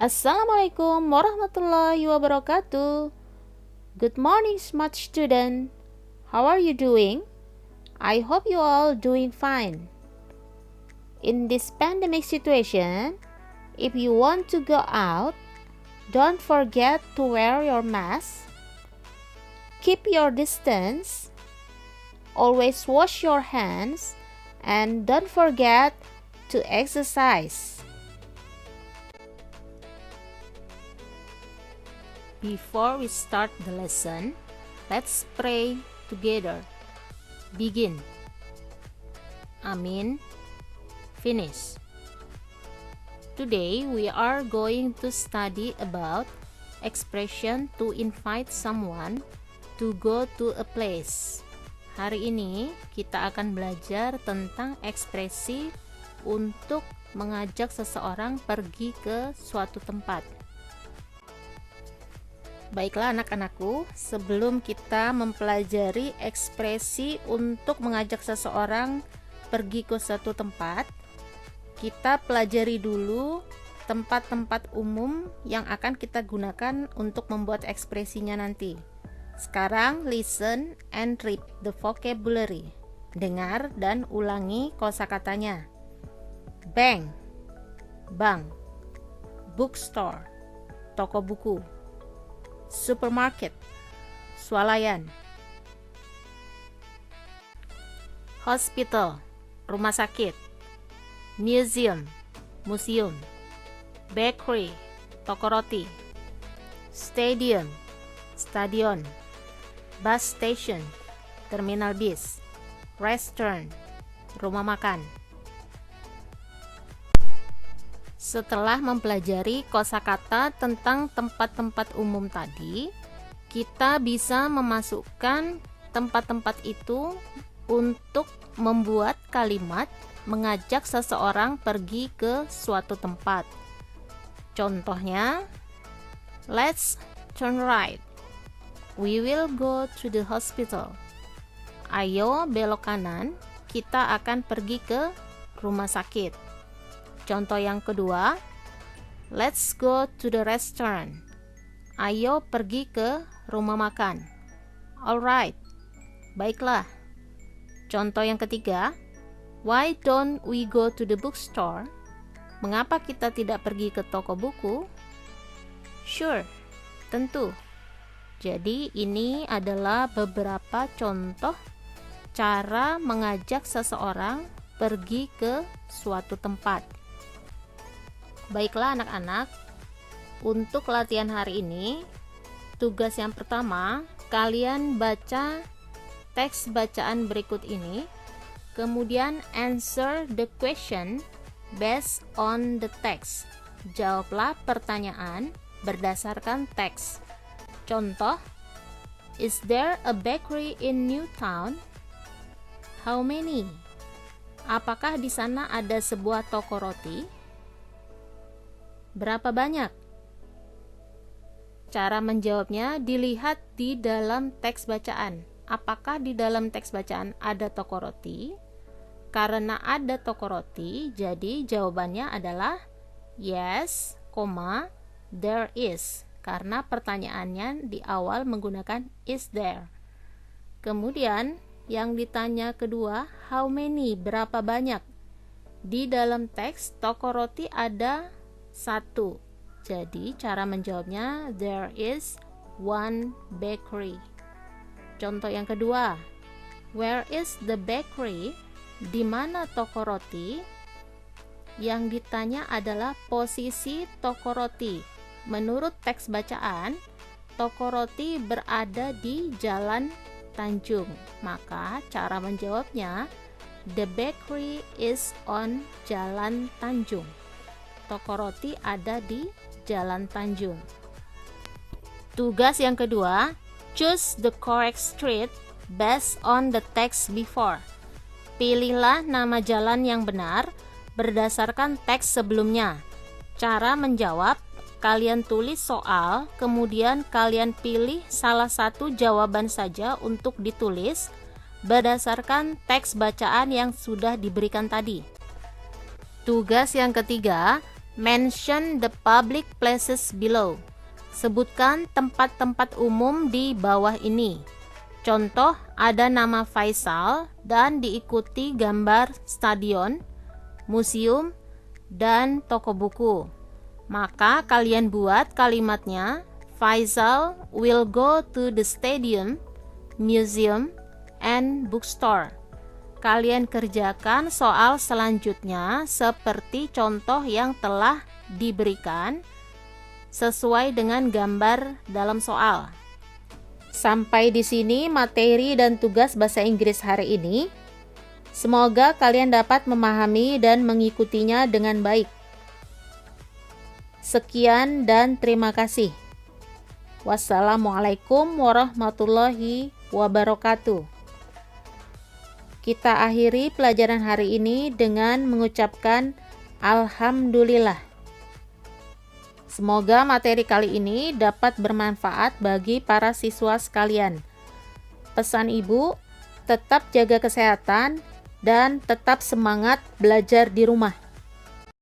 Assalamualaikum warahmatullahi wabarakatuh. Good morning, smart student. How are you doing? I hope you all doing fine. In this pandemic situation, if you want to go out, don't forget to wear your mask. Keep your distance. Always wash your hands and don't forget to exercise. Before we start the lesson, let's pray together. Begin. Amin. Finish. Today we are going to study about expression to invite someone to go to a place. Hari ini kita akan belajar tentang ekspresi untuk mengajak seseorang pergi ke suatu tempat. Baiklah anak-anakku, sebelum kita mempelajari ekspresi untuk mengajak seseorang pergi ke suatu tempat, kita pelajari dulu tempat-tempat umum yang akan kita gunakan untuk membuat ekspresinya nanti. Sekarang listen and read the vocabulary. Dengar dan ulangi kosakatanya. Bank, bank. Bookstore, toko buku. Supermarket, swalayan. Hospital, rumah sakit. Museum, museum. Bakery, toko roti. Stadium, stadion. Bus station, terminal bis. Restaurant, rumah makan. Setelah mempelajari kosakata tentang tempat-tempat umum tadi, kita bisa memasukkan tempat-tempat itu untuk membuat kalimat mengajak seseorang pergi ke suatu tempat. Contohnya, let's turn right. We will go to the hospital. Ayo belok kanan, kita akan pergi ke rumah sakit. Contoh yang kedua, let's go to the restaurant. Ayo pergi ke rumah makan. Alright, baiklah. Contoh yang ketiga, why don't we go to the bookstore? Mengapa kita tidak pergi ke toko buku? Sure, tentu. Jadi ini adalah beberapa contoh cara mengajak seseorang pergi ke suatu tempat. Baiklah anak-anak, untuk latihan hari ini, tugas yang pertama, kalian baca teks bacaan berikut ini, kemudian answer the question based on the text. Jawablah pertanyaan berdasarkan teks. Contoh, is there a bakery in Newtown? How many? Apakah di sana ada sebuah toko roti? Berapa banyak? Cara menjawabnya dilihat di dalam teks bacaan. Apakah di dalam teks bacaan ada toko roti? Karena ada toko roti, jadi jawabannya adalah yes, there is. Karena pertanyaannya di awal menggunakan is there. Kemudian yang ditanya kedua, how many? Berapa banyak? Di dalam teks toko roti ada satu. Jadi cara menjawabnya there is one bakery. Contoh yang kedua, where is the bakery? Di mana toko roti? Yang ditanya adalah posisi toko roti. Menurut teks bacaan, toko roti berada di Jalan Tanjung. Maka cara menjawabnya the bakery is on Jalan Tanjung. Toko roti ada di Jalan Tanjung. Tugas yang kedua, choose the correct street based on the text before. Pilihlah nama jalan yang benar berdasarkan teks sebelumnya. Cara menjawab, kalian tulis soal, kemudian kalian pilih salah satu jawaban saja untuk ditulis berdasarkan teks bacaan yang sudah diberikan tadi. Tugas yang ketiga, Mention the public places below. Sebutkan tempat-tempat umum di bawah ini. Contoh, ada nama Faisal dan diikuti gambar stadion, museum, dan toko buku. Maka kalian buat kalimatnya, Faisal will go to the stadium, museum, and bookstore. Kalian kerjakan soal selanjutnya seperti contoh yang telah diberikan sesuai dengan gambar dalam soal. Sampai di sini materi dan tugas bahasa Inggris hari ini. Semoga kalian dapat memahami dan mengikutinya dengan baik. Sekian dan terima kasih. Wassalamualaikum warahmatullahi wabarakatuh. Kita akhiri pelajaran hari ini dengan mengucapkan Alhamdulillah. Semoga materi kali ini dapat bermanfaat bagi para siswa sekalian. Pesan Ibu, tetap jaga kesehatan dan tetap semangat belajar di rumah.